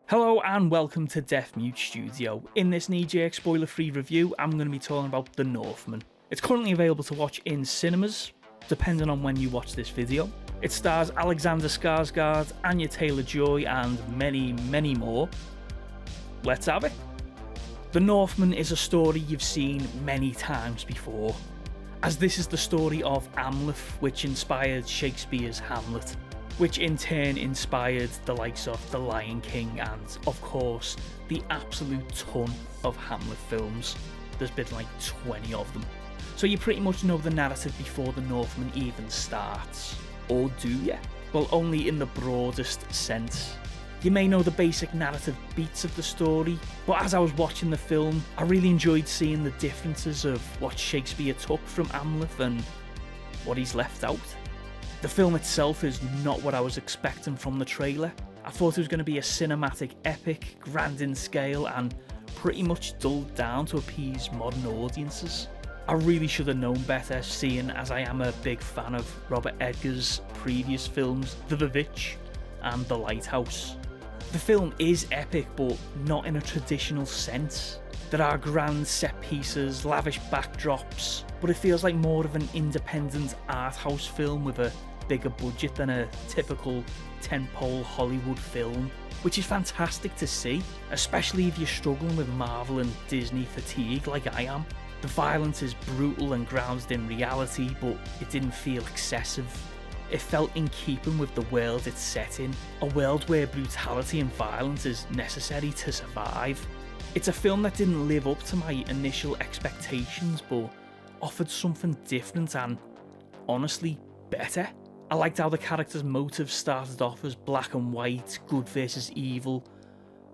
Hello and welcome to Deaf Mute Studio. In this knee-jerk spoiler-free review, I'm going to be talking about The Northman. It's currently available to watch in cinemas, depending on when you watch this video. It stars Alexander Skarsgård, Anya Taylor-Joy and many, many more. Let's have it. The Northman is a story you've seen many times before, as this is the story of Amleth, which inspired Shakespeare's Hamlet, which in turn inspired the likes of The Lion King and, of course, the absolute ton of Hamlet films. There's been like 20 of them. So you pretty much know the narrative before The Northman even starts. Or do you? Well, only in the broadest sense. You may know the basic narrative beats of the story, but as I was watching the film, I really enjoyed seeing the differences of what Shakespeare took from Amleth and what he's left out. The film itself is not what I was expecting from the trailer. I thought it was going to be a cinematic epic, grand in scale, and pretty much dulled down to appease modern audiences. I really should have known better, seeing as I am a big fan of Robert Eggers' previous films, The Witch and The Lighthouse. The film is epic, but not in a traditional sense. There are grand set pieces, lavish backdrops, but it feels like more of an independent art house film with a bigger budget than a typical tentpole Hollywood film, which is fantastic to see, especially if you're struggling with Marvel and Disney fatigue like I am. The violence is brutal and grounded in reality, but it didn't feel excessive. It felt in keeping with the world it's set in, a world where brutality and violence is necessary to survive. It's a film that didn't live up to my initial expectations, but offered something different and, honestly, better. I liked how the characters' motives started off as black and white, good versus evil,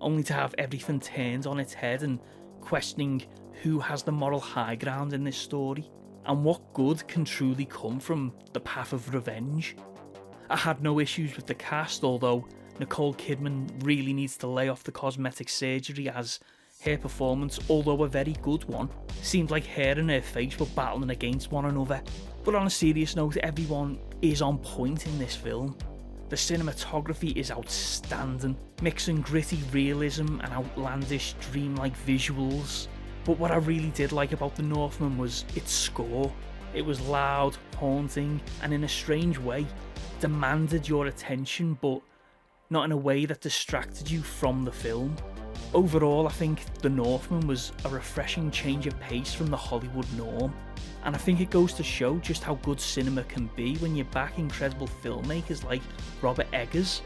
only to have everything turned on its head and questioning who has the moral high ground in this story, and what good can truly come from the path of revenge. I had no issues with the cast, although Nicole Kidman really needs to lay off the cosmetic surgery, as her performance, although a very good one, seemed like her and her face were battling against one another. But on a serious note, everyone is on point in this film. The cinematography is outstanding, mixing gritty realism and outlandish dreamlike visuals. But what I really did like about The Northman was its score. It was loud, haunting, and in a strange way, demanded your attention, but not in a way that distracted you from the film. Overall, I think The Northman was a refreshing change of pace from the Hollywood norm, and I think it goes to show just how good cinema can be when you back incredible filmmakers like Robert Eggers.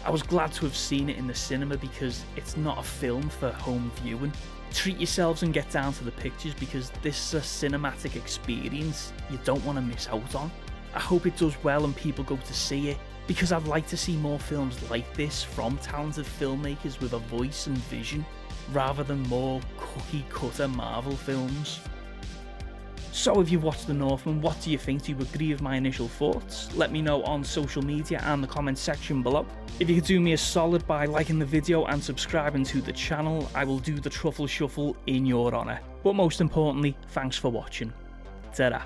I was glad to have seen it in the cinema because it's not a film for home viewing. Treat yourselves and get down to the pictures, because this is a cinematic experience you don't want to miss out on. I hope it does well and people go to see it, because I'd like to see more films like this from talented filmmakers with a voice and vision, rather than more cookie-cutter Marvel films. So if you've watched The Northman, what do you think? Do you agree with my initial thoughts? Let me know on social media and the comment section below. If you could do me a solid by liking the video and subscribing to the channel, I will do the truffle shuffle in your honour. But most importantly, thanks for watching. Ta-ra.